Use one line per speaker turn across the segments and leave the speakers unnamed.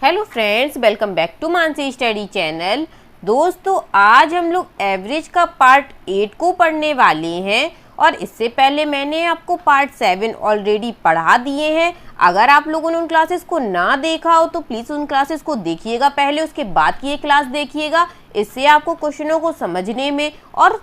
Hello friends, welcome back to Mansi study channel. दोस्तों, आज हम लोग एवरेज का पार्ट 8 को पढ़ने वाले हैं और इससे पहले मैंने आपको पार्ट 7 ऑलरेडी पढ़ा दिए हैं। अगर आप लोगों ने उन क्लासेस को ना देखा हो तो प्लीज़ उन क्लासेस को देखिएगा पहले, उसके बाद की ये क्लास देखिएगा। इससे आपको क्वेश्चनों को समझने में और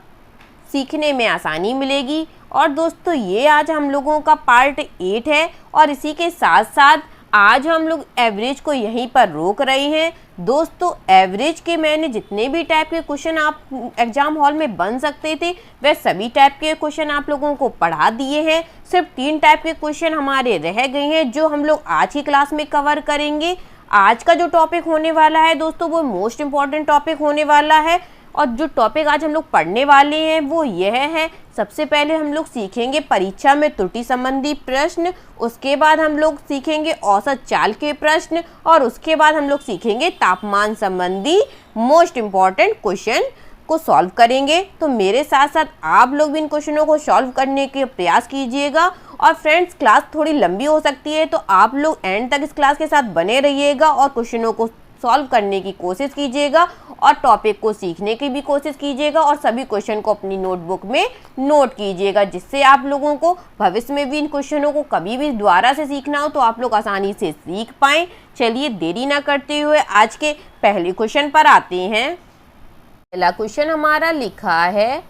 सीखने में आसानी मिलेगी। और दोस्तों, ये आज हम लोगों का पार्ट 8 है और इसी के साथ साथ आज हम लोग एवरेज को यहीं पर रोक रहे हैं। दोस्तों, एवरेज के मैंने जितने भी टाइप के क्वेश्चन आप एग्जाम हॉल में बन सकते थे वह सभी टाइप के क्वेश्चन आप लोगों को पढ़ा दिए हैं। सिर्फ 3 टाइप के क्वेश्चन हमारे रह गए हैं जो हम लोग आज की क्लास में कवर करेंगे। आज का जो टॉपिक होने वाला है दोस्तों, वो मोस्ट इम्पॉर्टेंट टॉपिक होने वाला है। और जो टॉपिक आज हम लोग पढ़ने वाले हैं वो यह है। सबसे पहले हम लोग सीखेंगे परीक्षा में त्रुटि संबंधी प्रश्न, उसके बाद हम लोग सीखेंगे औसत चाल के प्रश्न और उसके बाद हम लोग सीखेंगे तापमान संबंधी मोस्ट इम्पॉर्टेंट क्वेश्चन को सॉल्व करेंगे। तो मेरे साथ साथ आप लोग भी इन क्वेश्चनों को सॉल्व करने के प्रयास कीजिएगा। और फ्रेंड्स, क्लास थोड़ी लंबी हो सकती है तो आप लोग एंड तक इस क्लास के साथ बने रहिएगा और क्वेश्चनों को सॉल्व करने की कोशिश कीजिएगा और टॉपिक को सीखने की भी कोशिश कीजिएगा और सभी क्वेश्चन को अपनी नोटबुक में नोट कीजिएगा, जिससे आप लोगों को भविष्य में भी इन क्वेश्चनों को कभी भी दोबारा से सीखना हो तो आप लोग आसानी से सीख पाएं। चलिए देरी ना करते हुए आज के पहले क्वेश्चन पर आते हैं। पहला क्वेश्चन हमारा लिखा है,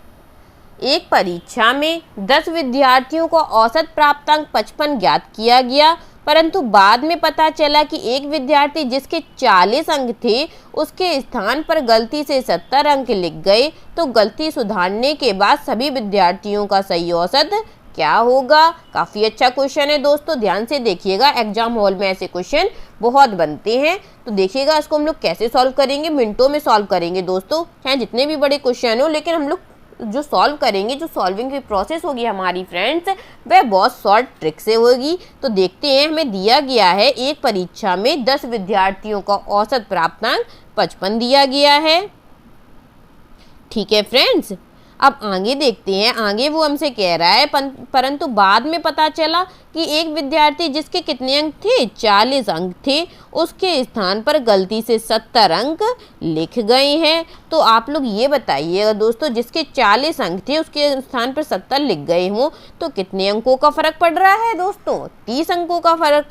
एक परीक्षा में 10 विद्यार्थियों को औसत प्राप्तांक 55 ज्ञात किया गया, परंतु बाद में पता चला कि एक विद्यार्थी जिसके 40 अंक थे उसके स्थान पर गलती से 70 अंक लिख गए, तो गलती सुधारने के बाद सभी विद्यार्थियों का सही औसत क्या होगा। काफ़ी अच्छा क्वेश्चन है दोस्तों, ध्यान से देखिएगा। एग्जाम हॉल में ऐसे क्वेश्चन बहुत बनते हैं, तो देखिएगा इसको हम लोग कैसे सॉल्व करेंगे। मिनटों में सॉल्व करेंगे दोस्तों, चाहे जितने भी बड़े क्वेश्चन हो, लेकिन हम लोग जो सॉल्व करेंगे, जो सॉल्विंग की प्रोसेस होगी हमारी फ्रेंड्स, वह बहुत शॉर्ट ट्रिक से होगी। तो देखते हैं, हमें दिया गया है एक परीक्षा में 10 विद्यार्थियों का औसत प्राप्तांक 55 दिया गया है। ठीक है फ्रेंड्स, अब आगे देखते हैं। आगे वो हमसे कह रहा है परंतु बाद में पता चला कि एक विद्यार्थी जिसके कितने अंक थे, 40 अंक थे, उसके स्थान पर गलती से 70 अंक लिख गए हैं। तो आप लोग ये बताइएगा दोस्तों, जिसके 40 अंक थे उसके स्थान पर 70 लिख गए हों तो कितने अंकों का फर्क पड़ रहा है दोस्तों? 30 अंकों का फर्क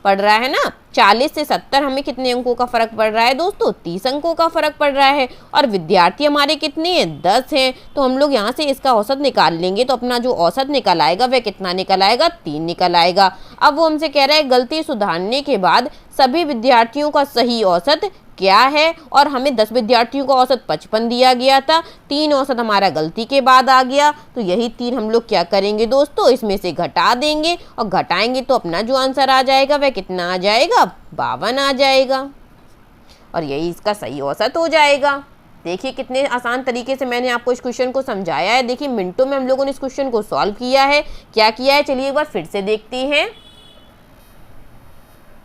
पड़ रहा है ना। 40 से 70 हमें कितने अंकों का फर्क पड़ रहा है दोस्तों? 30 अंकों का फर्क पड़ रहा है। और विद्यार्थी हमारे कितने हैं? 10 हैं। तो हम लोग यहाँ से इसका औसत निकाल लेंगे, तो अपना जो औसत निकल आएगा वह कितना निकल आएगा? 3 निकल आएगा। अब वो हमसे कह रहा है गलती सुधारने के बाद सभी विद्यार्थियों का सही औसत क्या है, और हमें 10 विद्यार्थियों का औसत 55 दिया गया था। 3 औसत हमारा गलती के बाद आ गया, तो यही 3 हम लोग क्या करेंगे दोस्तों, इसमें से घटा देंगे और घटाएंगे तो अपना जो आंसर आ जाएगा वह कितना आ जाएगा? 52 आ जाएगा और यही इसका सही औसत हो जाएगा। देखिए कितने आसान तरीके से मैंने आपको इस क्वेश्चन को समझाया है। देखिए मिनटों में हम लोगों ने इस क्वेश्चन को सॉल्व किया है। क्या किया है, चलिए एक बार फिर से देखते हैं।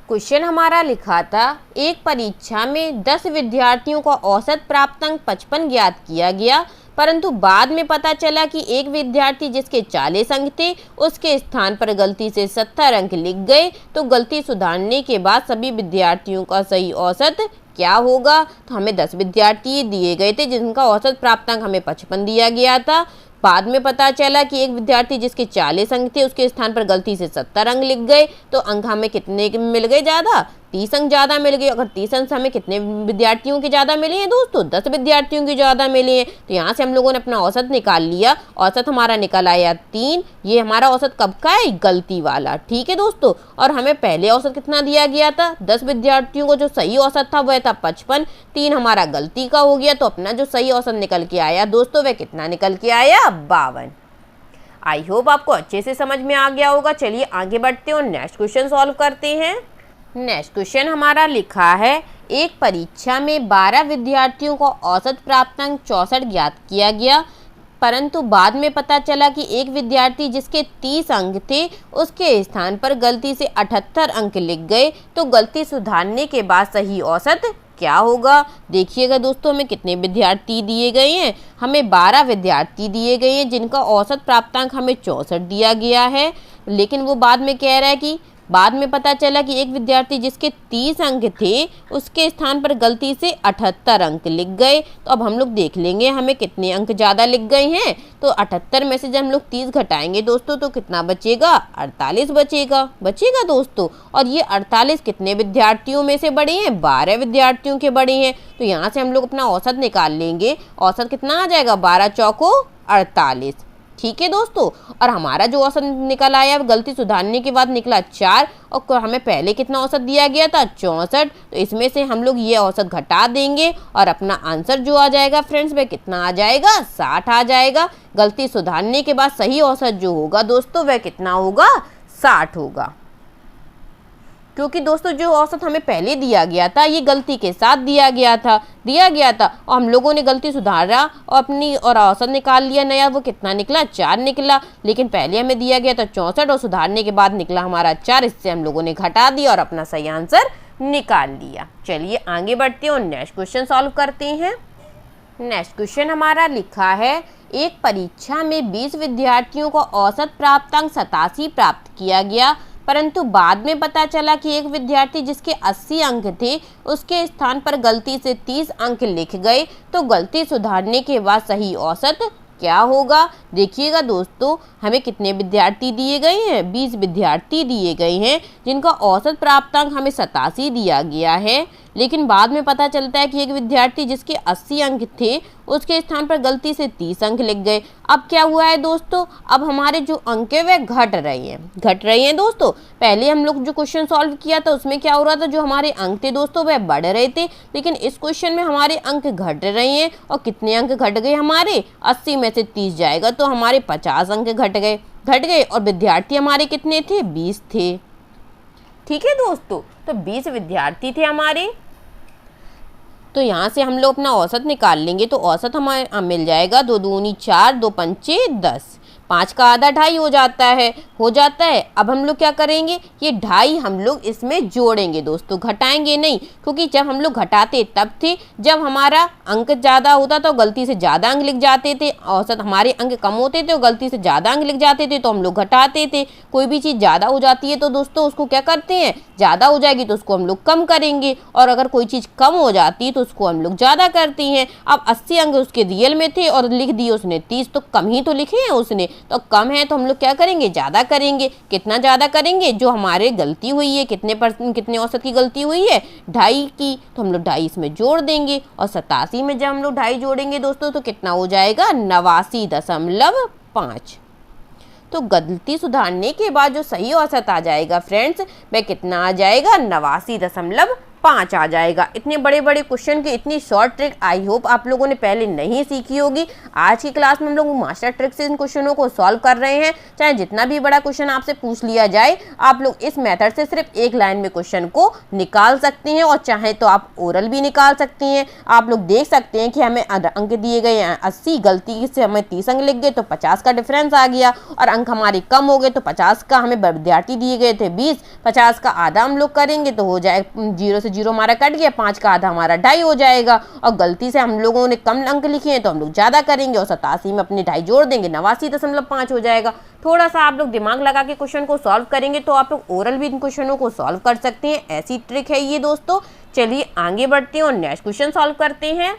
क्वेश्चन हमारा लिखा था, एक परीक्षा में 10 विद्यार्थियों का औसत प्राप्तांक 55 ज्ञात किया गया, परंतु बाद में पता चला कि एक विद्यार्थी जिसके 40 अंक थे उसके स्थान पर गलती से 70 अंक लिख गए, तो गलती सुधारने के बाद सभी विद्यार्थियों का सही औसत क्या होगा। तो हमें 10 विद्यार्थी दिए गए थे जिनका औसत प्राप्तांक हमें 55 दिया गया था। बाद में पता चला कि एक विद्यार्थी जिसके 40 अंक थे उसके स्थान पर गलती से 70 अंक लिख गए, तो अंक हमें कितने मिल गए? ज़्यादा, 30 अंक ज़्यादा मिल गए। अगर 30 अंक हमें कितने विद्यार्थियों के ज़्यादा मिले हैं दोस्तों? 10 विद्यार्थियों के ज़्यादा मिले हैं। तो यहाँ से हम लोगों ने अपना औसत निकाल लिया। औसत हमारा निकल आया 3। ये हमारा औसत कब का है? गलती वाला। ठीक है दोस्तों, और हमें पहले औसत कितना दिया गया था? 10 विद्यार्थियों को जो सही औसत था वह था 55। 3 हमारा गलती का हो गया, तो अपना जो सही औसत निकल के आया दोस्तों वह कितना निकल के आया? 52। आई होप आपको अच्छे से समझ में आ गया होगा। चलिए आगे बढ़ते हैं और नेक्स्ट क्वेश्चन सॉल्व करते हैं। नेक्स्ट क्वेश्चन हमारा लिखा है, एक परीक्षा में 12 विद्यार्थियों को औसत प्राप्तांक 64 ज्ञात किया गया, परंतु बाद में पता चला कि एक विद्यार्थी जिसके 30 अंक थे उसके स्थान पर गलती से 78 अंक लिख गए, तो गलती सुधारने के बाद सही औसत क्या होगा। देखिएगा दोस्तों, हमें कितने विद्यार्थी दिए गए हैं? हमें 12 विद्यार्थी दिए गए हैं जिनका औसत प्राप्तांक हमें 64 दिया गया है, लेकिन वो बाद में कह रहा है कि बाद में पता चला कि एक विद्यार्थी जिसके 30 अंक थे उसके स्थान पर गलती से 78 अंक लिख गए। तो अब हम लोग देख लेंगे हमें कितने अंक ज़्यादा लिख गए हैं। तो 78 में से जब हम लोग 30 घटाएंगे दोस्तों तो कितना बचेगा, 48 बचेगा दोस्तों। और ये 48 कितने विद्यार्थियों में से बड़े हैं, 12 विद्यार्थियों के बड़े हैं। तो यहाँ से हम लोग अपना औसत निकाल लेंगे। औसत कितना आ जाएगा, 12 चौको 48। ठीक है दोस्तों। और हमारा जो औसत निकल आया गलती सुधारने के बाद निकला 4, और हमें पहले कितना औसत दिया गया था, 64। तो इसमें से हम लोग ये औसत घटा देंगे और अपना आंसर जो आ जाएगा फ्रेंड्स वह कितना आ जाएगा, 60 आ जाएगा। गलती सुधारने के बाद सही औसत जो होगा दोस्तों वह कितना होगा, 60 होगा। क्योंकि दोस्तों जो औसत हमें पहले दिया गया था ये गलती के साथ दिया गया था और हम लोगों ने गलती सुधारा और अपनी और औसत निकाल लिया नया। वो कितना निकला, 4 निकला। लेकिन पहले हमें दिया गया था 64 और सुधारने के बाद निकला हमारा 4। इससे हम लोगों ने घटा दिया और अपना सही आंसर निकाल लिया। चलिए आगे बढ़ते हैं और नेक्स्ट क्वेश्चन सॉल्व करते हैं। नेक्स्ट क्वेश्चन हमारा लिखा है, एक परीक्षा में 20 विद्यार्थियों को औसत प्राप्तांक 87 प्राप्त किया गया, परंतु बाद में पता चला कि एक विद्यार्थी जिसके 80 अंक थे उसके स्थान पर गलती से 30 अंक लिख गए। तो गलती सुधारने के बाद सही औसत क्या होगा। देखिएगा दोस्तों हमें कितने विद्यार्थी दिए गए हैं, 20 विद्यार्थी दिए गए हैं जिनका औसत प्राप्तांक हमें 87 दिया गया है। लेकिन बाद में पता चलता है कि एक विद्यार्थी जिसके 80 अंक थे उसके स्थान पर गलती से 30 अंक लिख गए। अब क्या हुआ है दोस्तों, अब हमारे जो अंक है वह घट रहे हैं दोस्तों। पहले हम लोग जो क्वेश्चन सॉल्व किया था उसमें क्या हो रहा था, जो हमारे अंक थे दोस्तों वह बढ़ रहे थे। लेकिन इस क्वेश्चन में हमारे अंक घट रहे हैं। और कितने अंक घट गए हमारे, 80 में से 30 जाएगा तो हमारे 50 अंक घट गए। और विद्यार्थी हमारे कितने थे, 20 थे। ठीक है दोस्तों, तो 20 विद्यार्थी थे हमारे। तो यहाँ से हम लोग अपना औसत निकाल लेंगे। तो औसत हमारे मिल जाएगा 2 दूनी 4, 2 पंचे 10, 5 का आधा 2.5 हो जाता है। अब हम लोग क्या करेंगे, ये 2.5 हम लोग इसमें जोड़ेंगे दोस्तों, घटाएंगे नहीं। क्योंकि जब हम लोग घटाते तब थे जब हमारा अंक ज़्यादा होता तो गलती से ज़्यादा अंक लिख जाते थे। औसत हमारे अंक कम होते थे और गलती से ज़्यादा अंक लिख जाते थे तो हम लोग घटाते थे। कोई भी चीज़ ज़्यादा हो जाती है तो दोस्तों उसको क्या करते हैं, ज़्यादा हो जाएगी तो उसको हम लोग कम करेंगे। और अगर कोई चीज़ कम हो जाती है तो उसको हम लोग ज़्यादा करते हैं। अब 80 अंक उसके रियल में थे और लिख दिए उसने 30, तो कम ही तो लिखे हैं उसने, तो कम है तो हम लोग क्या करेंगे, ज़्यादा करेंगे। कितना ज़्यादा करेंगे, जो हमारे गलती हुई है कितने औसत की गलती हुई है, 2.5 की, तो हम लोग 2.5 इसमें जोड़ देंगे। और 87 में जब हम लोग 2.5 जोड़ेंगे दोस्तों तो कितना हो जाएगा, 89.5। तो गलती सुधारने के बाद जो सही औसत आ जाएगा फ्रेंड्स वह कितना आ जाएगा, 89.5 आ जाएगा। इतने बड़े बड़े क्वेश्चन की इतनी शॉर्ट ट्रिक आई होप आप लोगों ने पहले नहीं सीखी होगी। आज की क्लास में हम लोग मास्टर ट्रिक से इन क्वेश्चनों को सॉल्व कर रहे हैं। चाहे जितना भी बड़ा क्वेश्चन आपसे पूछ लिया जाए आप लोग इस मेथड से सिर्फ एक लाइन में क्वेश्चन को निकाल सकते हैं और चाहे तो आप ओरल भी निकाल सकती हैं। आप लोग देख सकते हैं कि हमें अंक दिए गए हैं 80, गलती से हमें 30 अंक लिख गए तो 50 का डिफरेंस आ गया। और अंक हमारे कम हो गए तो 50 का हमें विद्यार्थी दिए गए थे 20, 50 का आधा हम लोग करेंगे तो हो जाए 0 से 0 हमारा कट गया, 5 का आधा हमारा 2.5 हो जाएगा। और गलती से हम लोगों ने कम अंक लिखे हैं तो हम लोग ज़्यादा करेंगे और 87 में अपने 2.5 जोड़ देंगे, 89.5 हो जाएगा। थोड़ा सा आप लोग दिमाग लगा के क्वेश्चन को सॉल्व करेंगे तो आप लोग ओरल भी इन क्वेश्चनों को सॉल्व कर सकते हैं। ऐसी ट्रिक है ये दोस्तों। चलिए आगे बढ़ते हैं और नेक्स्ट क्वेश्चन सॉल्व करते हैं।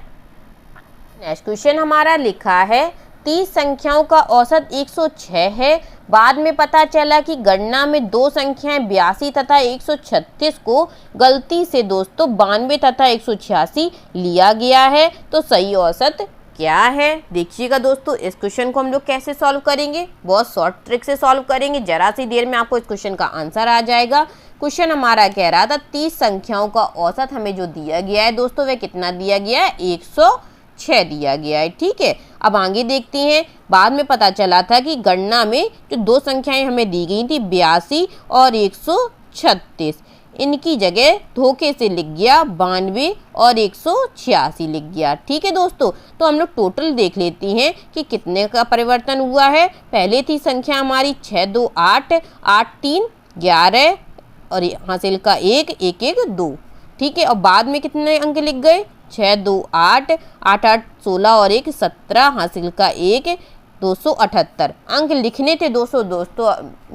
नेक्स्ट क्वेश्चन हमारा लिखा है, 30 संख्याओं का औसत 106 है। बाद में पता चला कि गणना में 2 संख्याएं 82 तथा 136 को गलती से दोस्तों 92 तथा 186 लिया गया है। तो सही औसत क्या है। देखिएगा दोस्तों इस क्वेश्चन को हम लोग कैसे सॉल्व करेंगे, बहुत शॉर्ट ट्रिक से सॉल्व करेंगे। जरा सी देर में आपको इस क्वेश्चन का आंसर आ जाएगा। क्वेश्चन हमारा कह रहा था 30 संख्याओं का औसत हमें जो दिया गया है दोस्तों वह कितना दिया गया है, 106 दिया गया है। ठीक है, अब आगे देखते हैं। बाद में पता चला था कि गणना में जो 2 संख्याएं हमें दी गई थी 82 और 136, इनकी जगह धोखे से लिख गया 92 और 186 लिख गया। ठीक है दोस्तों, तो हम लोग टोटल देख लेते हैं कि कितने का परिवर्तन हुआ है। पहले थी संख्या हमारी 6 2 8, 8 3 11 और हासिल का 1 1 1 2। ठीक है, और बाद में कितने अंक लिख गए, 6 2 8, 8 8 16 और 1 17, हासिल का 1 278। अंक लिखने थे दोस्तों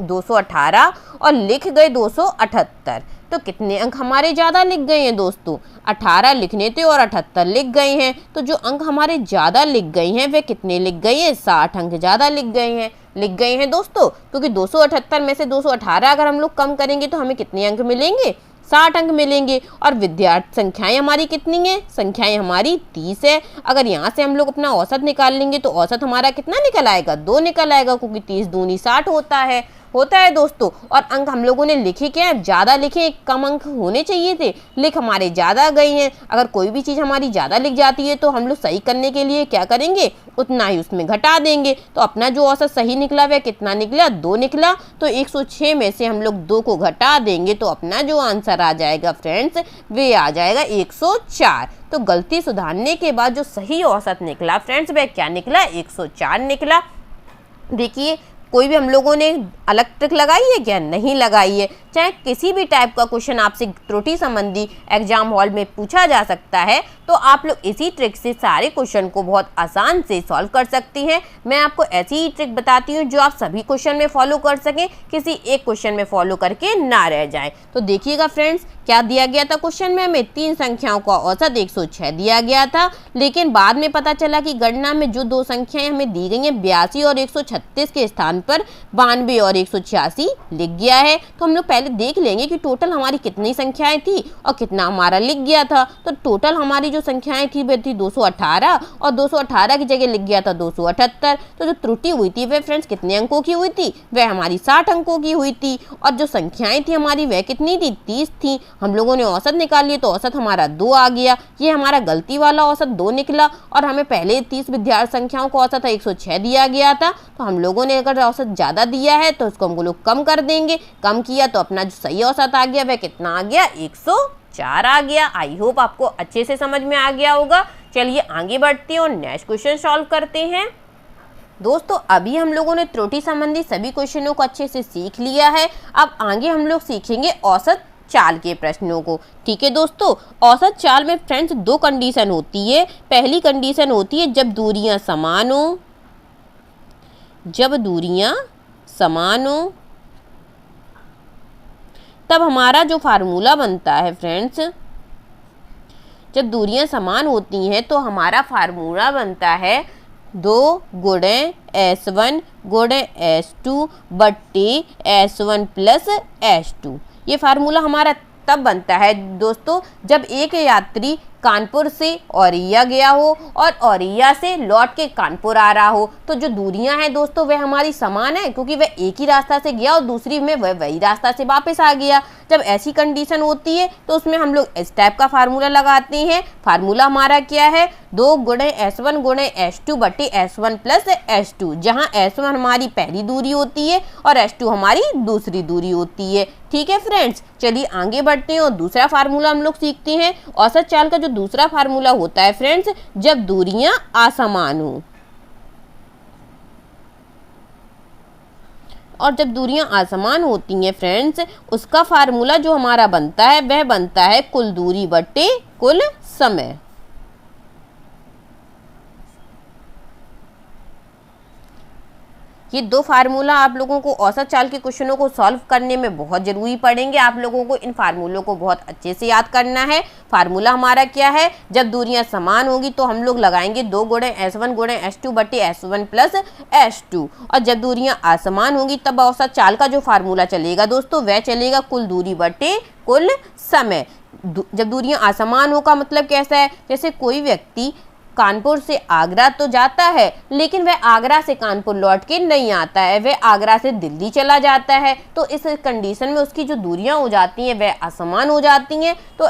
218 और लिख गए 278। तो कितने अंक हमारे ज़्यादा लिख गए हैं दोस्तों? 18 लिखने थे और 78 लिख गए हैं। तो जो अंक हमारे ज़्यादा लिख गए हैं वे कितने लिख गए हैं? 60 अंक ज़्यादा लिख गए हैं दोस्तों, क्योंकि 278 में से 218 अगर हम लोग कम करेंगे तो हमें कितने अंक मिलेंगे? 60 अंक मिलेंगे। और विद्यार्थी संख्याएं हमारी कितनी हैं? संख्याएं हमारी 30 है। अगर यहाँ से हम लोग अपना औसत निकाल लेंगे तो औसत हमारा कितना निकल आएगा? 2 निकल आएगा, क्योंकि 30 दूनी 60 होता है दोस्तों। और अंक हम लोगों ने लिखे क्या है? ज़्यादा लिखे, कम अंक होने चाहिए थे, लिख हमारे ज़्यादा गए हैं। अगर कोई भी चीज़ हमारी ज़्यादा लिख जाती है तो हम लोग सही करने के लिए क्या करेंगे? उतना ही उसमें घटा देंगे। तो अपना जो औसत सही निकला वह कितना निकला? 2 निकला। तो 106 में से हम लोग 2 को घटा देंगे तो अपना जो आंसर आ जाएगा फ्रेंड्स वे आ जाएगा 104। तो गलती सुधारने के बाद जो सही औसत निकला फ्रेंड्स वह क्या निकला? 104 निकला। देखिए कोई भी हम लोगों ने अलग ट्रिक लगाई है क्या? नहीं लगाई है। चाहे किसी भी टाइप का क्वेश्चन आपसे त्रुटि संबंधी एग्जाम हॉल में पूछा जा सकता है तो आप लोग इसी ट्रिक से सारे क्वेश्चन को बहुत आसान से सॉल्व कर सकती हैं। मैं आपको ऐसी ही ट्रिक बताती हूँ जो आप सभी क्वेश्चन में फॉलो कर सकें, किसी एक क्वेश्चन में फॉलो करके ना रह जाए। तो देखिएगा फ्रेंड्स क्या दिया गया था क्वेश्चन में? हमें 3 संख्याओं का औसत 106 दिया गया था, लेकिन बाद में पता चला कि गणना में जो 2 संख्याएं हमें दी गई हैं 82 और 136 के स्थान पर 92 और 186 लिख गया है। तो हम लोग पहले देख लेंगे कि टोटल हमारी कितनी संख्याएं थी और कितना हमारा लिख गया था। तो टोटल हमारी जो संख्याएं थी वह थी 218 और 218 की जगह लिख गया था 278। तो जो त्रुटि हुई थी वह फ्रेंड्स कितने अंकों की हुई थी? वह हमारी 60 अंकों की हुई थी। और जो संख्याएं थी हमारी वह कितनी थी? 30 थी। हम लोगों ने औसत निकाल लिया तो औसत हमारा 2 आ गया। ये हमारा गलती वाला औसत 2 निकला। और हमें पहले 30 विद्यार्थी संख्याओं का औसत 106 दिया गया था। तो हम लोगों ने अगर औसत ज़्यादा दिया है तो उसको हम लोग कम कर देंगे। कम किया तो अपना जो सही औसत आ गया वह कितना आ गया? 104 आ गया। आई होप आपको अच्छे से समझ में आ गया होगा। चलिए आगे बढ़ते हैं और नेक्स्ट क्वेश्चन सॉल्व करते हैं। दोस्तों अभी हम लोगों ने त्रुटि संबंधी सभी क्वेश्चनों को अच्छे से सीख लिया है। अब आगे हम लोग सीखेंगे औसत चाल के प्रश्नों को। ठीक है दोस्तों, औसत चाल में फ्रेंड्स 2 कंडीशन होती है। पहली कंडीशन होती है जब दूरियां समान हो, तब हमारा जो फार्मूला बनता है फ्रेंड्स, जब दूरियां समान होती हैं तो हमारा फार्मूला बनता है 2 गुणे S1 गुणे S2 बट्टे S1 प्लस S2। ये फार्मूला हमारा तब बनता है दोस्तों जब एक यात्री कानपुर से औरैया गया हो और औरैया से लौट के कानपुर आ रहा हो। तो जो दूरियां हैं दोस्तों वह हमारी समान है, क्योंकि वह एक ही रास्ता से गया और दूसरी में वह वही रास्ता से वापस आ गया। जब ऐसी कंडीशन होती है तो उसमें हम लोग इस टाइप का फार्मूला लगाते हैं। फार्मूला हमारा क्या है? 2 गुणे S1 गुणे S2 बटे S1 प्लस S2, जहाँ S1 हमारी पहली दूरी होती है और S2 हमारी दूसरी दूरी होती है। ठीक है फ्रेंड्स, चलिए आगे बढ़ते हैं और दूसरा फार्मूला हम लोग सीखते हैं। औसत चाल का जो दूसरा फार्मूला होता है फ्रेंड्स, जब दूरियां असमान हो। और जब दूरियां असमान होती हैं फ्रेंड्स, उसका फार्मूला जो हमारा बनता है वह बनता है कुल दूरी बटे कुल समय। ये 2 फार्मूला आप लोगों को औसत चाल के क्वेश्चनों को सॉल्व करने में बहुत जरूरी पड़ेंगे। आप लोगों को इन फार्मूलों को बहुत अच्छे से याद करना है। फार्मूला हमारा क्या है? जब दूरियां समान होगी तो हम लोग लगाएंगे 2 गुणे S1 गुणे S2 बटे S1 प्लस S2। और जब दूरियां असमान होगी तब औसत चाल का जो फार्मूला चलेगा दोस्तों वह चलेगा कुल दूरी बटे कुल समय। जब दूरियां असमान हो का मतलब कैसा है? जैसे कोई व्यक्ति कानपुर से आगरा तो जाता है लेकिन वह आगरा से कानपुर लौट के नहीं आता है, वह आगरा से दिल्ली चला जाता है। तो इस कंडीशन में उसकी जो दूरियां हो जाती हैं वह असमान हो जाती हैं। तो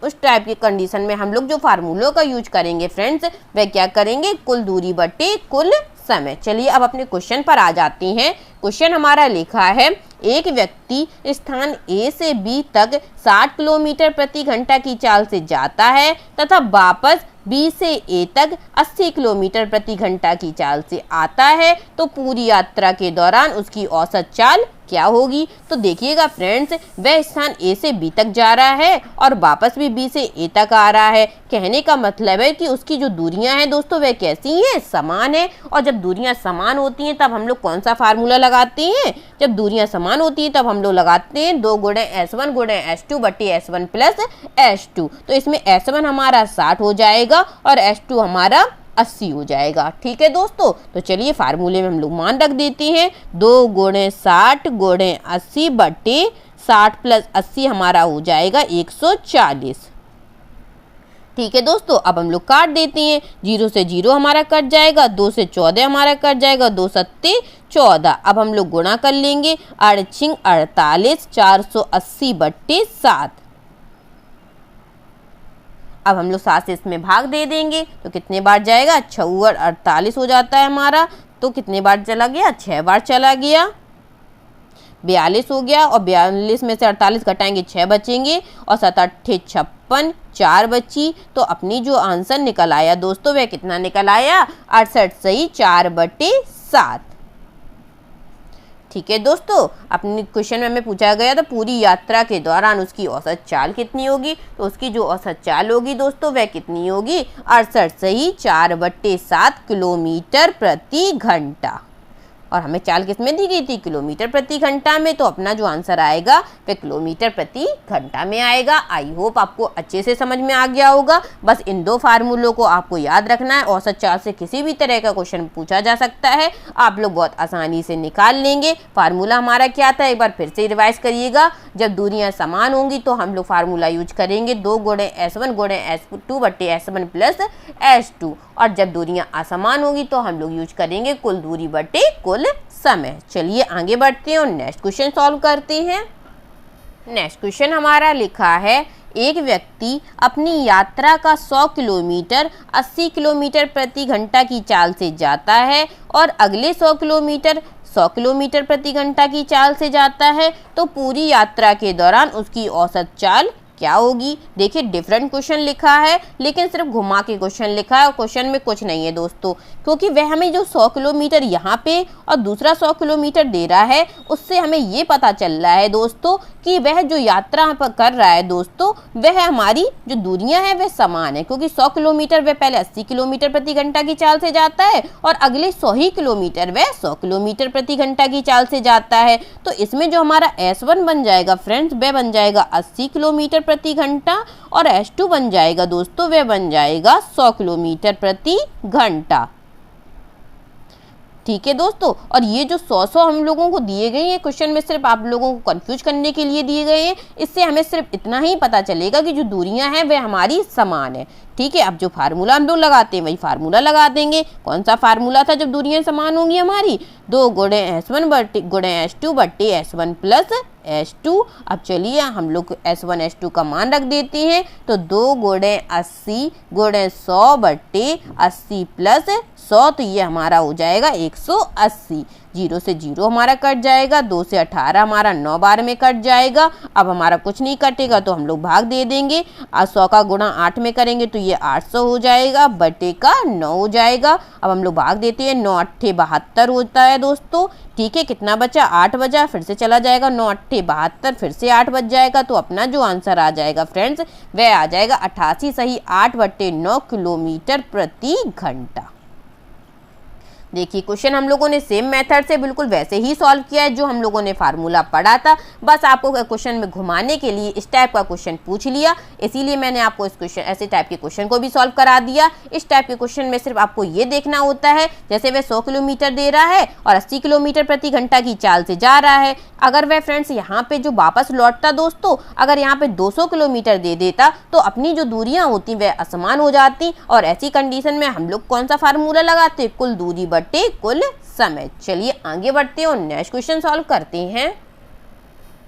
उस टाइप की कंडीशन में हम लोग जो फार्मूलों का यूज करेंगे फ्रेंड्स वह क्या करेंगे? कुल दूरी बटे कुल समय। चलिए अब अपने क्वेश्चन पर आ जाते हैं। क्वेश्चन हमारा लिखा है, एक व्यक्ति स्थान A से B तक 60 किलोमीटर प्रति घंटा की चाल से जाता है तथा वापस B से A तक 80 किलोमीटर प्रति घंटा की चाल से आता है। तो पूरी यात्रा के दौरान उसकी औसत चाल क्या होगी। तो देखिएगा फ्रेंड्स, वह स्थान ए से बी तक जा रहा है और वापस भी बी से ए तक आ रहा है। कहने का मतलब है कि उसकी जो दूरियां हैं दोस्तों वह कैसी हैं, समान है। और जब दूरियां समान होती हैं तब हम लोग कौन सा फार्मूला लगाते हैं, जब दूरियां समान होती हैं तब हम लोग लगाते हैं 2 गुणे S1 गुणे S2 बटे S1 प्लस S2। तो इसमें S1 हमारा 60 हो जाएगा और S2 हमारा 80 हो जाएगा। ठीक है दोस्तों, तो चलिए फार्मूले में हम लोग मान रख देते हैं 2 गुणे 60 गुणे 80 बटे 60 प्लस 80 हमारा हो जाएगा 140। ठीक है दोस्तों, अब हम लोग काट देते हैं। 0 से 0 हमारा कट जाएगा, 2 से 14 हमारा कट जाएगा, 2 सत्ते 14। अब हम लोग गुणा कर लेंगे 8 48 480 बट्टे 7। अब हम लोग 7 से इसमें भाग दे देंगे तो कितने बार जाएगा, 6 और 48 हो जाता है हमारा। तो कितने बार चला गया, 6 बार चला गया, 42 हो गया। और 42 में से 48 घटाएंगे 6 बचेंगे और 7 8 56 4 बची। तो अपनी जो आंसर निकल आया दोस्तों वह कितना निकल आया, 68 सही 4 बटे 7। ठीक है दोस्तों, अपने क्वेश्चन में हमें पूछा गया था पूरी यात्रा के दौरान उसकी औसत चाल कितनी होगी। तो उसकी जो औसत चाल होगी दोस्तों वह कितनी होगी, 68 सही 4 बट्टे 7 किलोमीटर प्रति घंटा। और हमें चाल किस में दी गई थी, किलोमीटर प्रति घंटा में। तो अपना जो आंसर आएगा वह किलोमीटर प्रति घंटा में आएगा। आई होप आपको अच्छे से समझ में आ गया होगा। बस इन 2 फार्मूलों को आपको याद रखना है। औसत चाल से किसी भी तरह का क्वेश्चन पूछा जा सकता है, आप लोग बहुत आसानी से निकाल लेंगे। फार्मूला हमारा क्या था, एक बार फिर से रिवाइज करिएगा। जब दूरियां समान होंगी तो हम लोग फार्मूला यूज करेंगे 2 गुणे S1 गुणे S2 बट्टे S1 प्लस S2। और जब दूरियां असमान होगी तो हम लोग यूज करेंगे कुल दूरी बटे कुल समय। चलिए आगे बढ़ते हैं और नेक्स्ट क्वेश्चन सॉल्व करते हैं। नेक्स्ट क्वेश्चन हमारा लिखा है, एक व्यक्ति अपनी यात्रा का 100 किलोमीटर 80 किलोमीटर प्रति घंटा की चाल से जाता है और अगले 100 किलोमीटर 100 किलोमीटर प्रति घंटा की चाल से जाता है। तो पूरी यात्रा के दौरान उसकी औसत चाल क्या होगी। देखिए डिफरेंट क्वेश्चन लिखा है लेकिन सिर्फ घुमा के क्वेश्चन लिखा है और क्वेश्चन में कुछ नहीं है दोस्तों, क्योंकि वह हमें जो 100 किलोमीटर यहाँ पे और दूसरा 100 किलोमीटर दे रहा है उससे हमें ये पता चल रहा है दोस्तों कि वह जो यात्रा कर रहा है दोस्तों वह हमारी जो दूरियां हैं वह समान है। क्योंकि 100 किलोमीटर वह पहले 80 किलोमीटर प्रति घंटा की चाल से जाता है और अगले 100 ही किलोमीटर वह 100 किलोमीटर प्रति घंटा की चाल से जाता है। तो इसमें जो हमारा S1 बन जाएगा फ्रेंड्स वह बन जाएगा 80 किलोमीटर प्रति घंटा और S2 बन जाएगा दोस्तों वह बन जाएगा 100 किलोमीटर प्रति घंटा। ठीक है दोस्तों, और ये जो 100 हम लोगों को दिए गए हैं क्वेश्चन में सिर्फ आप लोगों को कंफ्यूज करने के लिए दिए गए हैं। इससे हमें सिर्फ इतना ही पता चलेगा कि जो दूरियां हैं वे हमारी समान है। ठीक है, अब जो फार्मूला हम लोग लगाते हैं वही फार्मूला लगा देंगे। कौन सा फार्मूला था जब दूरियां समान होंगी हमारी, 2 गुणे S1 गुणे S2 बट्टे S1 प्लस S2। अब चलिए हम लोग S1 S2 का मान रख देते हैं। तो 2 गुणे 80 गुणे 100 बट्टे 80 प्लस 100। तो ये हमारा हो जाएगा 180। 0 से 0 हमारा कट जाएगा, 2 से 18 हमारा 9 बार में कट जाएगा। अब हमारा कुछ नहीं कटेगा तो हम लोग भाग दे देंगे। 100 का गुणा 8 में करेंगे तो ये 800 हो जाएगा, बटे का 9 हो जाएगा। अब हम लोग भाग देते हैं, 9 8 72 होता है दोस्तों। ठीक है, कितना बचा, 8 बचा, फिर से चला जाएगा 9 8 72, फिर से 8 बच जाएगा। तो अपना जो आंसर आ जाएगा फ्रेंड्स वह आ जाएगा 88 सही 8 बटे 9 किलोमीटर प्रति घंटा। देखिए क्वेश्चन हम लोगों ने सेम मेथड से बिल्कुल वैसे ही सॉल्व किया है जो हम लोगों ने फार्मूला पढ़ा था। बस आपको क्वेश्चन में घुमाने के लिए इस टाइप का क्वेश्चन पूछ लिया, इसीलिए मैंने आपको इस क्वेश्चन ऐसे टाइप के क्वेश्चन को भी सॉल्व करा दिया। इस टाइप के क्वेश्चन में सिर्फ आपको ये देखना होता है, जैसे वह 100 किलोमीटर दे रहा है और 80 किलोमीटर प्रति घंटा की चाल से जा रहा है। अगर वह फ्रेंड्स यहाँ पे जो वापस लौटता दोस्तों, अगर यहाँ पे 200 किलोमीटर दे देता तो अपनी जो दूरियां होती वह असमान हो जाती। और ऐसी कंडीशन में हम लोग कौन सा फार्मूला लगाते, कुल दूरी बटे कुल समय। चलिए आगे बढ़ते हैं और नेक्स्ट क्वेश्चन सॉल्व करते हैं।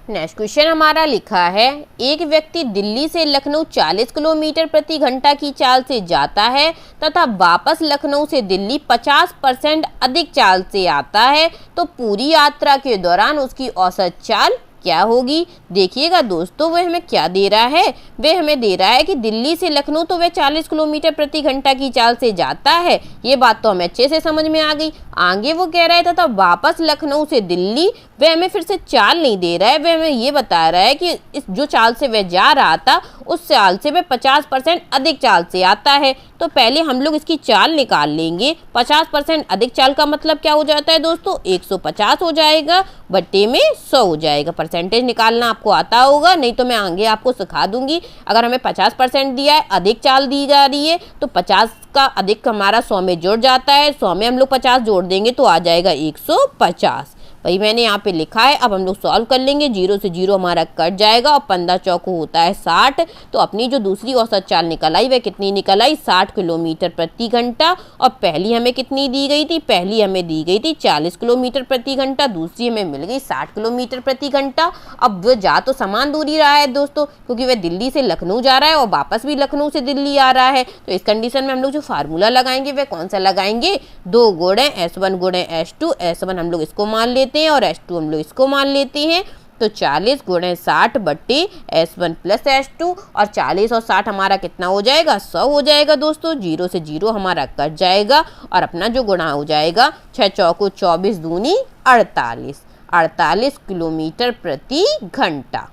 नेक्स्ट क्वेश्चन हमारा लिखा है, एक व्यक्ति दिल्ली से लखनऊ 40 किलोमीटर प्रति घंटा की चाल से जाता है तथा वापस लखनऊ से दिल्ली 50% अधिक चाल से आता है। तो पूरी यात्रा के दौरान उसकी औसत चाल क्या होगी। देखिएगा दोस्तों, वह हमें क्या दे रहा है, वह हमें दे रहा है कि दिल्ली से लखनऊ तो वह 40 किलोमीटर प्रति घंटा की चाल से जाता है। ये बात तो हमें अच्छे से समझ में आ गई। आगे वो कह रहा था वापस लखनऊ से दिल्ली, वह हमें फिर से चाल नहीं दे रहा है, वह हमें ये बता रहा है कि इस जो चाल से वह जा रहा था उस चाल से वह 50% अधिक चाल से आता है। तो पहले हम लोग इसकी चाल निकाल लेंगे। 50% अधिक चाल का मतलब क्या हो जाता है दोस्तों, 150 हो जाएगा, बट्टे में 100 हो जाएगा। परसेंटेज निकालना आपको आता होगा, नहीं तो मैं आगे आपको सिखा दूंगी। अगर हमें 50% दिया है, अधिक चाल दी जा रही है, तो 50 का अधिक हमारा 100 में जुड़ जाता है। 100 में हम लोग 50 जोड़ देंगे तो आ जाएगा 150। वही मैंने यहाँ पे लिखा है। अब हम लोग सॉल्व कर लेंगे। 0 से 0 हमारा कट जाएगा और 15 चौको होता है 60। तो अपनी जो दूसरी औसत चाल निकल आई वह कितनी निकल आई, 60 किलोमीटर प्रति घंटा। और पहली हमें कितनी दी गई थी, पहली हमें दी गई थी 40 किलोमीटर प्रति घंटा, दूसरी हमें मिल गई 60 किलोमीटर प्रति घंटा। अब वह जा तो समान दूरी रहा है दोस्तों, क्योंकि वह दिल्ली से लखनऊ जा रहा है और वापस भी लखनऊ से दिल्ली आ रहा है। तो इस कंडीशन में हम लोग जो फार्मूला लगाएंगे वह कौन सा लगाएंगे, 2 गुणे S1 गुणे S2। S1 हम लोग इसको मान लेते हैं और S2 हम लोग इसको मान लेते हैं। तो 40 गुणे 60 बट्टे S1 प्लस S2, और 40 और 60 हमारा कितना हो जाएगा, 100 हो जाएगा दोस्तों। 0 से 0 हमारा कट जाएगा और अपना जो गुणा हो जाएगा 6 चौको 24 दूनी 48 किलोमीटर प्रति घंटा।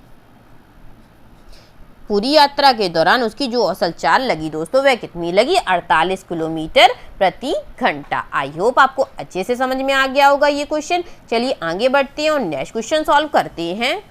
पूरी यात्रा के दौरान उसकी जो औसत चाल लगी दोस्तों वह कितनी लगी, 48 किलोमीटर प्रति घंटा। आई होप आपको अच्छे से समझ में आ गया होगा ये क्वेश्चन। चलिए आगे बढ़ते हैं और नेक्स्ट क्वेश्चन सॉल्व करते हैं।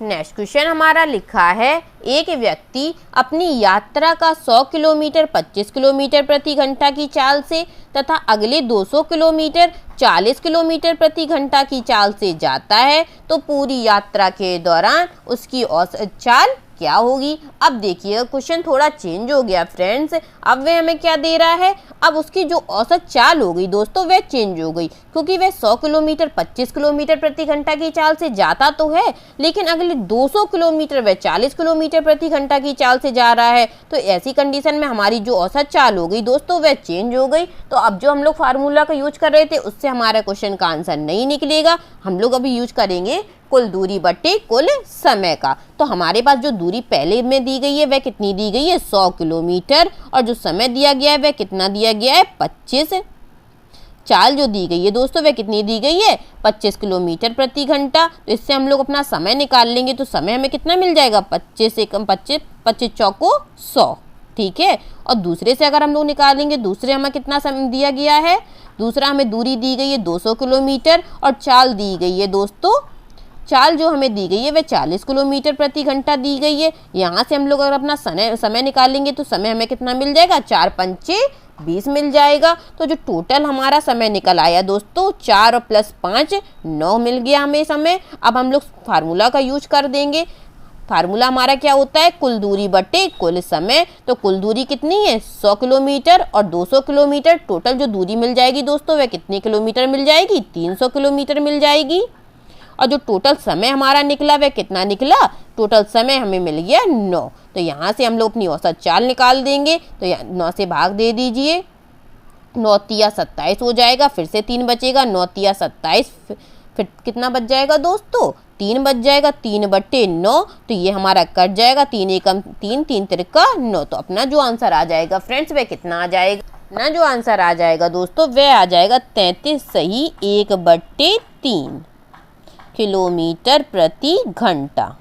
नेक्स्ट क्वेश्चन हमारा लिखा है, एक व्यक्ति अपनी यात्रा का 100 किलोमीटर 25 किलोमीटर प्रति घंटा की चाल से तथा अगले 200 किलोमीटर 40 किलोमीटर प्रति घंटा की चाल से जाता है, तो पूरी यात्रा के दौरान उसकी औसत चाल क्या होगी। अब देखिए क्वेश्चन थोड़ा चेंज हो गया फ्रेंड्स। अब वह हमें क्या दे रहा है, अब उसकी जो औसत चाल हो गई दोस्तों वह चेंज हो गई, क्योंकि वह 100 किलोमीटर 25 किलोमीटर प्रति घंटा की चाल से जाता तो है, लेकिन अगले 200 किलोमीटर वह 40 किलोमीटर प्रति घंटा की चाल से जा रहा है। तो ऐसी कंडीशन में हमारी जो औसत चाल हो गई दोस्तों वह चेंज हो गई। तो अब जो हम लोग फार्मूला का यूज कर रहे थे उससे हमारा क्वेश्चन का आंसर नहीं निकलेगा। हम लोग अभी यूज करेंगे कुल दूरी बट्टे कुल समय का। तो हमारे पास जो दूरी पहले में दी गई है वह कितनी दी गई है, 100 किलोमीटर, और जो समय दिया गया है वह कितना दिया गया है, 25। चाल जो दी गई है दोस्तों वह कितनी दी गई है, 25 किलोमीटर प्रति घंटा। तो इससे हम लोग अपना समय निकाल लेंगे। तो समय हमें कितना मिल जाएगा, 25 से कम 25 चौको 100, ठीक है। और दूसरे से अगर हम लोग निकालेंगे, दूसरे हमें कितना समय दिया गया है, दूसरा हमें दूरी दी गई है 200 किलोमीटर और चाल दी गई है दोस्तों, चाल जो हमें दी गई है वह 40 किलोमीटर प्रति घंटा दी गई है। यहाँ से हम लोग अगर अपना समय निकालेंगे तो समय हमें कितना मिल जाएगा, 4 पंचे 20 मिल जाएगा। तो जो टोटल हमारा समय निकल आया दोस्तों, 4 और प्लस 5 9 मिल गया हमें समय। अब हम लोग फार्मूला का यूज कर देंगे। फार्मूला हमारा क्या होता है, कुल दूरी बटे कुल समय। तो कुल दूरी कितनी है, 100 किलोमीटर और 200 किलोमीटर। टोटल जो दूरी मिल जाएगी दोस्तों वह कितने किलोमीटर मिल जाएगी, 300 किलोमीटर मिल जाएगी। और जो टोटल समय हमारा निकला वह कितना निकला, टोटल समय हमें मिल गया 9। तो यहाँ से हम लोग अपनी औसत चाल निकाल देंगे। तो 9 से भाग दे दीजिए, 9 तिया 27 हो जाएगा, फिर से 3 बचेगा, 9 तिया 27, फिर कितना बच जाएगा दोस्तों, 3 बच जाएगा, 3 बट्टे 9। तो ये हमारा कट जाएगा, 3 एकम 3, 3 तिरका 9। तो अपना जो आंसर आ जाएगा फ्रेंड्स वह कितना आ जाएगा, अपना जो आंसर आ जाएगा दोस्तों वह आ जाएगा 33 सही 1/3 किलोमीटर प्रति घंटा।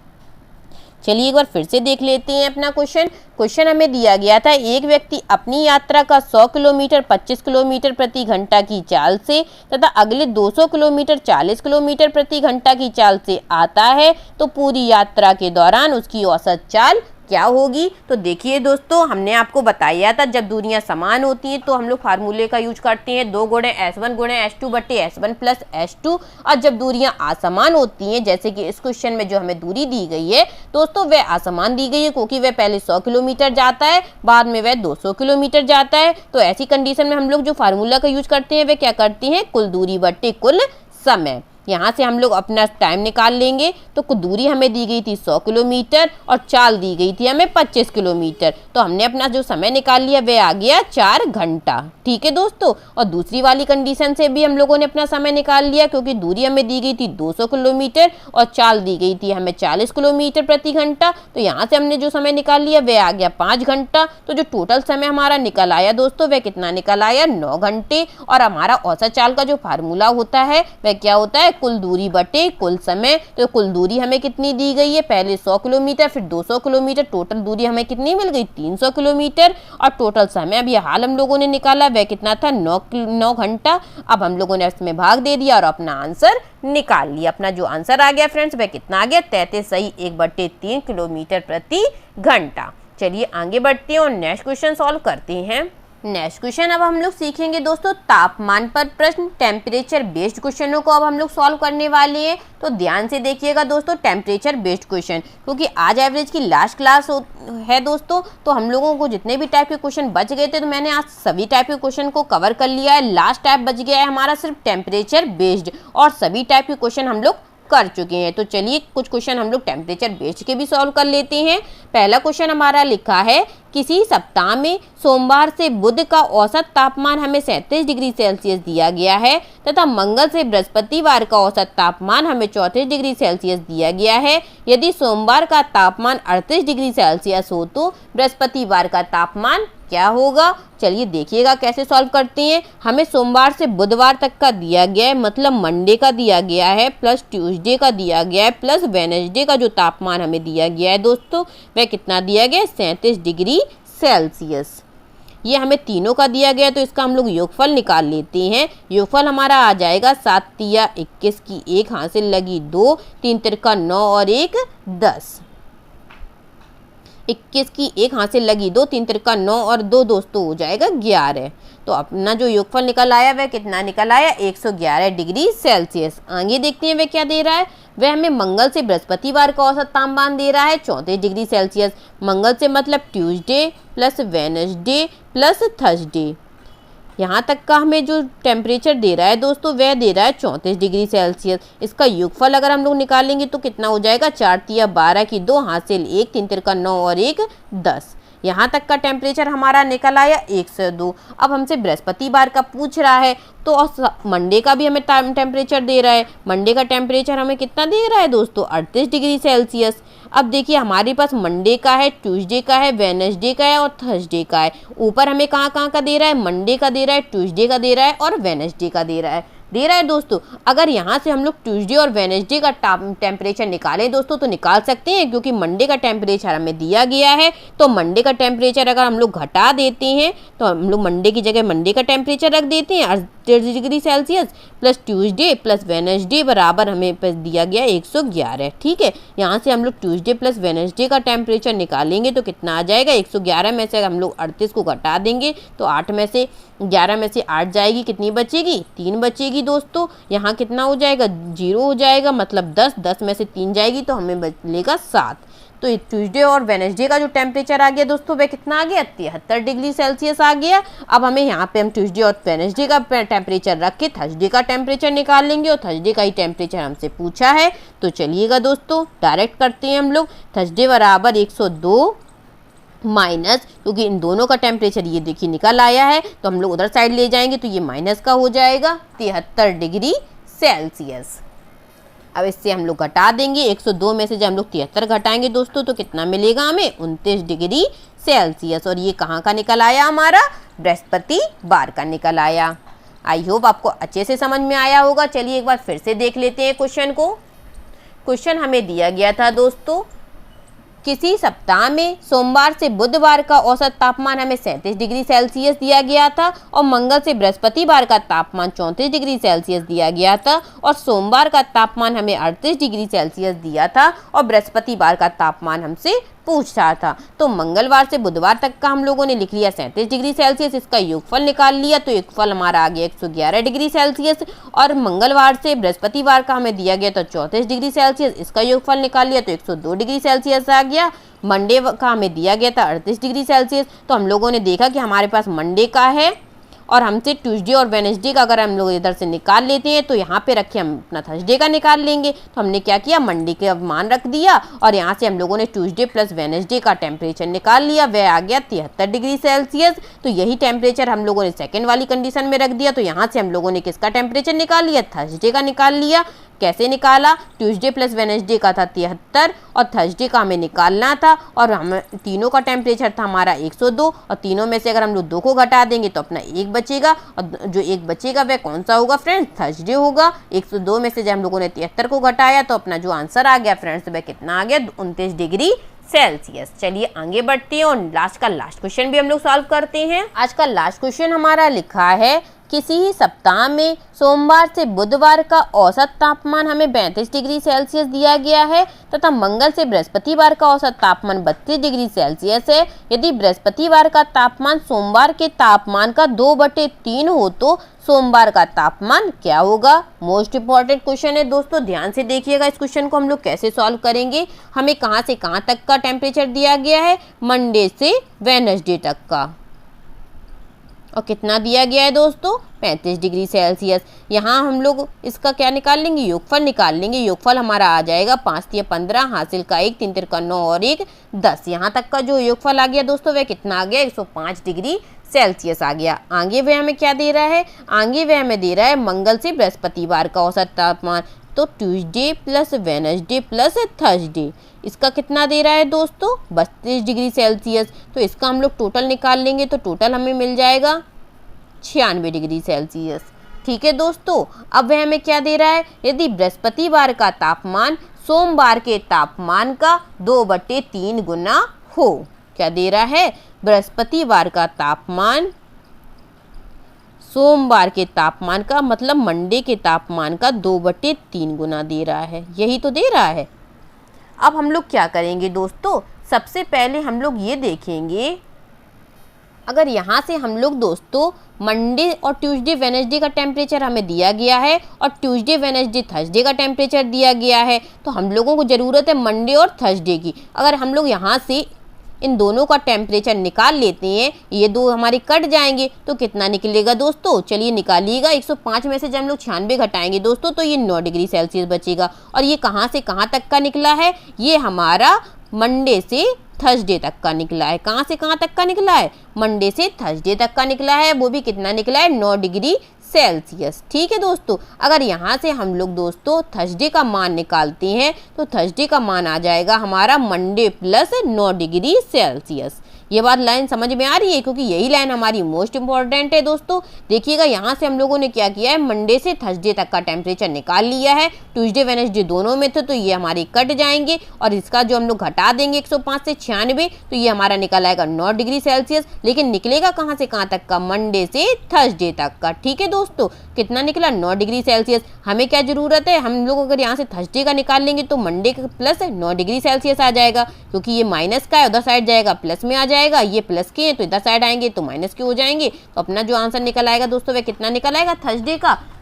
चलिए एक बार फिर से देख लेते हैं अपना क्वेश्चन हमें दिया गया था, एक व्यक्ति अपनी यात्रा का 100 किलोमीटर 25 किलोमीटर प्रति घंटा की चाल से तथा अगले 200 किलोमीटर 40 किलोमीटर प्रति घंटा की चाल से आता है, तो पूरी यात्रा के दौरान उसकी औसत चाल क्या होगी। तो देखिए दोस्तों, हमने आपको बताया था जब दूरियां समान होती हैं तो हम लोग फार्मूले का यूज करते हैं 2 गुणे S1 गुणे S2 बटे S1 प्लस S2। और जब दूरियां असमान होती हैं, जैसे कि इस क्वेश्चन में जो हमें दूरी दी गई है दोस्तों वह असमान दी गई है, क्योंकि वह पहले 100 किलोमीटर जाता है, बाद में वह 200 किलोमीटर जाता है। तो ऐसी कंडीशन में हम लोग जो फार्मूला का यूज करते हैं वह क्या करते हैं, कुल दूरी बटे कुल समय। यहाँ से हम लोग अपना टाइम निकाल लेंगे। तो दूरी हमें दी गई थी 100 किलोमीटर और चाल दी गई थी हमें 25 किलोमीटर। तो हमने अपना जो समय निकाल लिया वह आ गया 4 घंटा। ठीक है दोस्तों, और दूसरी वाली कंडीशन से भी हम लोगों ने अपना समय निकाल लिया, क्योंकि दूरी हमें दी गई थी 200 किलोमीटर और चाल दी गई थी हमें 40 किलोमीटर प्रति घंटा। तो यहाँ से हमने जो समय निकाल लिया वह आ गया 5 घंटा। तो जो टोटल समय हमारा निकल आया दोस्तों वह कितना निकल आया, 9 घंटे। और हमारा औसत चाल का जो फार्मूला होता है वह क्या होता है, कुल दूरी बटे कुल समय। तो कुल दूरी हमें कितनी दी गई है, पहले 100 किलोमीटर फिर 200 किलोमीटर, टोटल दूरी हमें कितनी मिल गई, 300 किलोमीटर। और टोटल समय अभी हाल हम लोगों ने निकाला वह कितना था, 9 घंटा। अब हम लोगों ने इसमें भाग दे दिया और अपना आंसर निकाल लिया। अपना जो आंसर आ गया फ्रेंड्स वह कितना आ गया, 33 सही 1/3 किलोमीटर प्रति घंटा। चलिए आगे बढ़ते हैं और नेक्स्ट क्वेश्चन सॉल्व करते हैं। नेक्स्ट क्वेश्चन अब हम लोग सीखेंगे दोस्तों तापमान पर प्रश्न, टेम्परेचर बेस्ड क्वेश्चनों को अब हम लोग सॉल्व करने वाले हैं। तो ध्यान से देखिएगा दोस्तों, टेम्परेचर बेस्ड क्वेश्चन, क्योंकि आज एवरेज की लास्ट क्लास है दोस्तों। तो हम लोगों को जितने भी टाइप के क्वेश्चन बच गए थे तो मैंने आज सभी टाइप के क्वेश्चन को कवर कर लिया है। लास्ट टाइप बच गया है हमारा सिर्फ टेम्परेचर बेस्ड, और सभी टाइप के क्वेश्चन हम लोग कर चुके हैं। तो चलिए कुछ क्वेश्चन हम लोग टेम्परेचर बेस्ड के भी सॉल्व कर लेते हैं। पहला क्वेश्चन हमारा लिखा है, किसी सप्ताह में सोमवार से बुध का औसत तापमान हमें 37 डिग्री सेल्सियस दिया गया है तथा मंगल से बृहस्पतिवार का औसत तापमान हमें 34 डिग्री सेल्सियस दिया गया है। यदि सोमवार का तापमान 38 डिग्री सेल्सियस हो तो बृहस्पतिवार का तापमान क्या होगा। चलिए देखिएगा कैसे सॉल्व करते हैं। हमें सोमवार से बुधवार तक का दिया गया है, मतलब मंडे का दिया गया है, प्लस ट्यूसडे का दिया गया है, प्लस वेडनेसडे का जो तापमान हमें दिया गया है दोस्तों वह कितना दिया गया है, 37 डिग्री सेल्सियस। ये हमें तीनों का दिया गया, तो इसका हम लोग योगफल निकाल लेते हैं। योगफल हमारा आ जाएगा 7 तिया 21 की 1 हाथ से लगी 2, 3 तिरका 9 और 1 10। 21 की 1 हाथ से लगी 2, 3 तिरका 9 और 2 दोस्तों हो जाएगा 11। तो अपना जो योगफल निकल आया वह कितना निकल आया, 111 डिग्री सेल्सियस। आगे देखते हैं वह क्या दे रहा है। वह हमें मंगल से बृहस्पतिवार का औसत तापमान दे रहा है 34 डिग्री सेल्सियस। मंगल से मतलब Tuesday plus Wednesday plus Thursday, यहाँ तक का हमें जो टेम्परेचर दे रहा है दोस्तों वह दे रहा है 34 डिग्री सेल्सियस। इसका योगफल अगर हम लोग निकालेंगे तो कितना हो जाएगा, 4 तिया 12 की 2 हासिल 1, 3 तिरका 9 और 1 10। यहाँ तक का टेम्परेचर हमारा निकल आया 102। अब हमसे बृहस्पतिवार का पूछ रहा है, तो मंडे का भी हमें टेम्परेचर दे रहा है। मंडे का टेम्परेचर हमें कितना दे रहा है दोस्तों, 38 डिग्री सेल्सियस। अब देखिए हमारे पास मंडे का है, ट्यूसडे का है, वेडनेसडे का है और थर्सडे का है। ऊपर हमें कहाँ कहाँ का दे रहा है, मंडे का दे रहा है, ट्यूसडे का दे रहा है और वेडनेसडे का दे रहा है दोस्तों। अगर यहाँ से हम लोग ट्यूसडे और वेडनेसडे का टेम्परेचर निकालें दोस्तों तो निकाल सकते हैं, क्योंकि मंडे का टेम्परेचर हमें दिया गया है। तो मंडे का टेम्परेचर अगर हम लोग घटा देते हैं तो हम लोग मंडे की जगह मंडे का टेम्परेचर रख देते हैं 38 degree Celsius, plus Tuesday plus Wednesday बराबर हमें दिया गया 111। ठीक है, यहाँ से हम लोग ट्यूसडे प्लस वेडनेसडे का टेम्परेचर निकालेंगे तो कितना आ जाएगा, 111 में से हम लोग 38 को घटा देंगे तो 8 में से 11 में से 8 जाएगी, कितनी बचेगी, 3 बचेगी दोस्तों। यहाँ कितना हो जाएगा, 0 हो जाएगा, मतलब 10 में से 3 जाएगी तो हमें बचेगा 7। तो ट्यूसडे और वेडनेसडे का जो टेम्परेचर आ गया दोस्तों वह कितना आ गया, 73 डिग्री सेल्सियस आ गया। अब हमें यहाँ पे हम ट्यूसडे और वेडनेसडे का टेम्परेचर रख के थर्सडे का टेम्परेचर निकाल लेंगे, और थर्सडे का ही टेम्परेचर हमसे पूछा है। तो चलिएगा दोस्तों डायरेक्ट करते हैं हम लोग। थर्सडे बराबर 102 माइनस, क्योंकि इन दोनों का टेम्परेचर ये देखिए निकल आया है तो हम लोग उधर साइड ले जाएंगे तो ये माइनस का हो जाएगा 73 डिग्री सेल्सियस। अब इससे हम लोग घटा देंगे, 102 में से जब हम लोग 73 घटाएंगे दोस्तों तो कितना मिलेगा हमें, 29 डिग्री सेल्सियस। और ये कहाँ का निकल आया, हमारा बृहस्पतिवार का निकल आया। आई होप आपको अच्छे से समझ में आया होगा। चलिए एक बार फिर से देख लेते हैं क्वेश्चन को। क्वेश्चन हमें दिया गया था दोस्तों, किसी सप्ताह में सोमवार से बुधवार का औसत तापमान हमें 37 डिग्री सेल्सियस दिया गया था और मंगल से बृहस्पतिवार का तापमान 34 डिग्री सेल्सियस दिया गया था, और सोमवार का तापमान हमें 38 डिग्री सेल्सियस दिया था और बृहस्पतिवार का तापमान हमसे पूछ रहा था। तो मंगलवार से बुधवार तक का हम लोगों ने लिख लिया 37 डिग्री सेल्सियस, इसका योगफल निकाल लिया तो योगफल हमारा आ गया 111 डिग्री सेल्सियस। और मंगलवार से बृहस्पतिवार का हमें दिया गया तो 34 डिग्री सेल्सियस, इसका योगफल निकाल लिया तो 102 डिग्री सेल्सियस आ गया। मंडे का हमें दिया गया था 38 डिग्री सेल्सियस, तो हम लोगों ने देखा कि हमारे पास मंडे का है और हमसे ट्यूसडे और वेडनेसडे का अगर हम लोग इधर से निकाल लेते हैं तो यहाँ पे रखे हम अपना थर्सडे का निकाल लेंगे। तो हमने क्या किया, मंडे के मान रख दिया और यहाँ से हम लोगों ने ट्यूसडे प्लस वेडनेसडे का टेम्परेचर निकाल लिया, वह आ गया 73 डिग्री सेल्सियस। तो यही टेम्परेचर हम लोगों ने सेकेंड वाली कंडीशन में रख दिया। तो यहाँ से हम लोगों ने किसका टेम्परेचर निकाल लिया, थर्सडे का निकाल लिया। कैसे निकाला, ट्यूसडे प्लस वेडनेसडे का था 73 और थर्सडे का हमें निकालना था और हम तीनों का टेम्परेचर था हमारा 102 और तीनों में से अगर हम लोग 2 को घटा देंगे तो अपना एक बचेगा और जो एक बचेगा वह कौन सा होगा फ्रेंड्स, थर्सडे होगा। 102 में से जब हम लोगों ने 73 को घटाया तो अपना जो आंसर आ गया फ्रेंड्स वह कितना आ गया, 29 डिग्री सेल्सियस। चलिए आगे बढ़ते हैं और लास्ट क्वेश्चन भी हम लोग सॉल्व करते हैं। आज का लास्ट क्वेश्चन हमारा लिखा है, किसी ही सप्ताह में सोमवार से बुधवार का औसत तापमान हमें 32 डिग्री सेल्सियस दिया गया है तथा मंगल से बृहस्पतिवार का औसत तापमान 32 डिग्री सेल्सियस है। यदि बृहस्पतिवार का तापमान सोमवार के तापमान का 2/3 हो तो सोमवार का तापमान क्या होगा। मोस्ट इंपॉर्टेंट क्वेश्चन है दोस्तों, ध्यान से देखिएगा इस क्वेश्चन को हम लोग कैसे सॉल्व करेंगे। हमें कहाँ से कहाँ तक का टेम्परेचर दिया गया है, मंडे से वेडनेसडे तक का, और कितना दिया गया है दोस्तों, 35 डिग्री सेल्सियस। यहाँ हम लोग इसका क्या निकाल लेंगे, योगफल निकाल लेंगे। योगफल हमारा आ जाएगा 5 × 15, हासिल का 1, 3 × 9 और 1 10। यहाँ तक का जो योगफल आ गया दोस्तों वह कितना आ गया, 105 डिग्री सेल्सियस आ गया। आगे वह हमें क्या दे रहा है, आगे वह हमें दे रहा है मंगल से बृहस्पतिवार का औसत तापमान। तो Tuesday plus Wednesday plus Thursday, इसका कितना दे रहा है दोस्तों, 32 डिग्री सेल्सियस। तो इसका हम लोग टोटल निकाल लेंगे तो टोटल हमें मिल जाएगा 96 डिग्री सेल्सियस। ठीक है दोस्तों, अब वह हमें क्या दे रहा है, यदि बृहस्पतिवार का तापमान सोमवार के तापमान का 2/3 गुना हो। क्या दे रहा है, बृहस्पतिवार का तापमान सोमवार के तापमान का मतलब मंडे के तापमान का 2/3 गुना दे रहा है, यही तो दे रहा है। अब हम लोग क्या करेंगे दोस्तों, सबसे पहले हम लोग ये देखेंगे, अगर यहाँ से हम लोग दोस्तों मंडे और ट्यूसडे वेडनेसडे का टेम्परेचर हमें दिया गया है और ट्यूसडे वेडनेसडे थर्सडे का टेम्परेचर दिया गया है, तो हम लोगों को ज़रूरत है मंडे और थर्सडे की। अगर हम लोग यहाँ से इन दोनों का टेम्परेचर निकाल लेते हैं, ये दो हमारे कट जाएंगे तो कितना निकलेगा दोस्तों, चलिए निकालिएगा। 105 में से जब हम लोग 96 घटाएंगे दोस्तों तो ये 9 डिग्री सेल्सियस बचेगा। और ये कहाँ से कहाँ तक का निकला है, ये हमारा मंडे से थर्सडे तक का निकला है। कहाँ से कहाँ तक का निकला है, मंडे से थर्सडे तक का निकला है, वो भी कितना निकला है, 9 डिग्री सेल्सियस। ठीक है दोस्तों, अगर यहाँ से हम लोग दोस्तों थर्सडे का मान निकालते हैं तो थर्सडे का मान आ जाएगा हमारा मंडे प्लस 9 डिग्री सेल्सियस। ये बात लाइन समझ में आ रही है, क्योंकि यही लाइन हमारी मोस्ट इंपॉर्टेंट है दोस्तों। देखिएगा यहाँ से हम लोगों ने क्या किया है, मंडे से थर्सडे तक का टेम्परेचर निकाल लिया है। ट्यूसडे वेडनेसडे दोनों में थे तो ये हमारे कट जाएंगे और इसका जो हम लोग घटा देंगे 105 से 96 तो ये हमारा निकल आएगा 9 डिग्री सेल्सियस। लेकिन निकलेगा कहाँ से कहाँ तक का, मंडे से थर्सडे तक का। ठीक है दोस्तों, कितना निकला, 9 डिग्री सेल्सियस। हमें क्या जरूरत है, हम लोग अगर यहाँ से थर्सडे का निकाल लेंगे तो मंडे का प्लस 9 डिग्री सेल्सियस आ जाएगा, क्योंकि ये माइनस का है, उधर साइड जाएगा प्लस में आ जाएगा। ये प्लस के हैं तो इधर साइड आएंगे तो माइनस के हो जाएंगे। तो अपना जो आंसर निकल आएगा दोस्तों वह कितना निकल आएगा,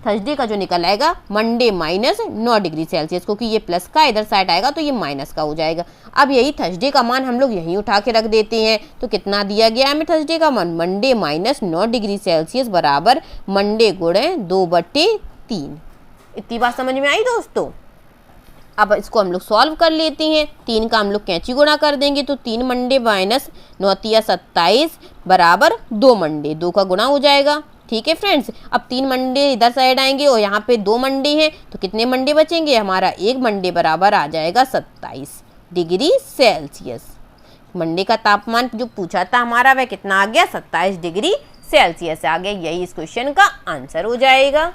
थर्सडे का जो निकल आएगा मंडे माइनस 9 डिग्री सेल्सियस, क्योंकि ये प्लस का इधर साइड आएगा तो ये माइनस का हो जाएगा। अब यही थर्सडे का मान हम लोग यहीं उठा के रख देते हैं। तो कितना दिया गया हमें थर्सडे का मान, मंडे माइनस 9 डिग्री सेल्सियस बराबर मंडे गुणे 2/3। इतनी बात समझ में आई दोस्तों। अब इसको हम लोग सॉल्व कर लेते हैं। 3 का हम लोग कैंची गुणा कर देंगे तो 3 मंडे माइनस 9 × 27 बराबर 2 मंडे, 2 का गुणा हो जाएगा। ठीक है फ्रेंड्स, अब 3 मंडे इधर साइड आएंगे और यहाँ पे 2 मंडे हैं तो कितने मंडे बचेंगे, हमारा 1 मंडे बराबर आ जाएगा 27 डिग्री सेल्सियस। मंडे का तापमान जो पूछा था हमारा वह कितना आ गया, 27 डिग्री सेल्सियस आ गया। यही इस क्वेश्चन का आंसर हो जाएगा।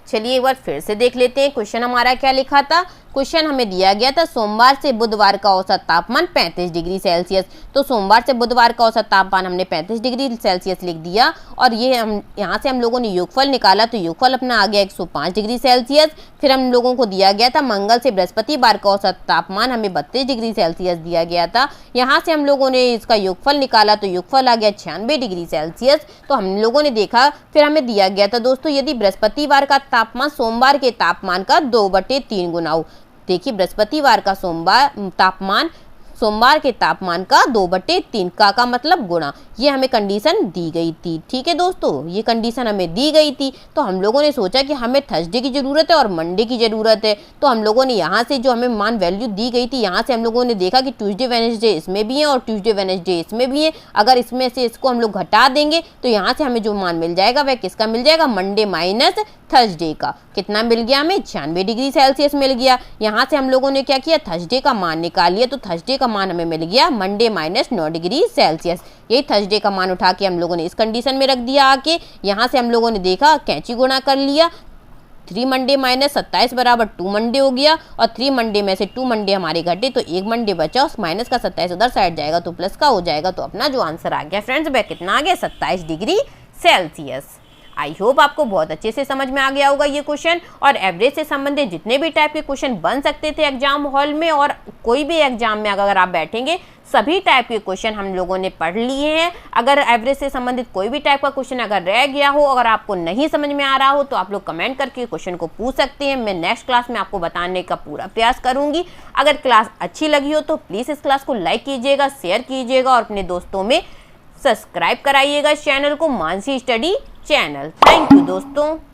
चलिए एक बार फिर से देख लेते हैं क्वेश्चन हमारा क्या लिखा था। क्वेश्चन हमें दिया गया था सोमवार से बुधवार का औसत तापमान 35 डिग्री सेल्सियस। तो सोमवार से बुधवार का औसत तापमान हमने 35 डिग्री सेल्सियस लिख दिया और ये हम यहाँ से हम लोगों ने योगफल निकाला तो योगफल अपना आ गया 105 डिग्री सेल्सियस। फिर हम लोगों को दिया गया था मंगल से बृहस्पतिवार का औसत तापमान हमें 32 डिग्री सेल्सियस दिया गया था। यहाँ से हम लोगों ने इसका योगफल निकाला तो योगफल आ गया 96 डिग्री सेल्सियस। तो हम लोगों ने देखा, फिर हमें दिया गया था दोस्तों यदि बृहस्पतिवार का तापमान सोमवार के तापमान का 2/3 गुना हो। देखिए बृहस्पतिवार का सोमवार तापमान सोमवार के तापमान का 2/3 का मतलब गुणा। ये हमें कंडीशन दी गई थी। ठीक है दोस्तों, ये कंडीशन हमें दी गई थी। तो हम लोगों ने सोचा कि हमें थर्सडे की ज़रूरत है और मंडे की ज़रूरत है। तो हम लोगों ने यहाँ से जो हमें मान वैल्यू दी गई थी, यहाँ से हम लोगों ने देखा कि ट्यूसडे वेडनेसडे इसमें भी है और ट्यूसडे वेडनेसडे इसमें भी है। अगर इसमें से इसको हम लोग घटा देंगे तो यहाँ से हमें जो मान मिल जाएगा वह किसका मिल जाएगा, मंडे माइनस थर्सडे का। कितना मिल गया हमें, 96 डिग्री सेल्सियस मिल गया। यहाँ से हम लोगों ने क्या किया, थर्सडे का मान निकाल लिया। तो थर्सडे का मान हमें मिल गया मंडे माइनस 9 डिग्री सेल्सियस। यही थर्सडे का मान उठा के हम लोगों ने इस कंडीशन में रख दिया आके। यहाँ से हम लोगों ने देखा, कैंची गुणा कर लिया, 3 मंडे माइनस 27 बराबर 2 मंडे हो गया। और 3 मंडे में से 2 मंडे हमारे घटे तो 1 मंडे बचा, उस माइनस का 27 उधर साइड जाएगा तो प्लस का हो जाएगा। तो अपना जो आंसर आ गया फ्रेंड्स वह कितना आ गया, 27 डिग्री सेल्सियस। आई होप आपको बहुत अच्छे से समझ में आ गया होगा ये क्वेश्चन। और एवरेज से संबंधित जितने भी टाइप के क्वेश्चन बन सकते थे एग्जाम हॉल में और कोई भी एग्जाम में अगर आप बैठेंगे, सभी टाइप के क्वेश्चन हम लोगों ने पढ़ लिए हैं। अगर एवरेज से संबंधित कोई भी टाइप का क्वेश्चन अगर रह गया हो, अगर आपको नहीं समझ में आ रहा हो, तो आप लोग कमेंट करके क्वेश्चन को पूछ सकते हैं। मैं नेक्स्ट क्लास में आपको बताने का पूरा प्रयास करूंगी। अगर क्लास अच्छी लगी हो तो प्लीज़ इस क्लास को लाइक कीजिएगा, शेयर कीजिएगा और अपने दोस्तों में सब्सक्राइब कराइएगा इस चैनल को, Mansi study channel. Thank you दोस्तों।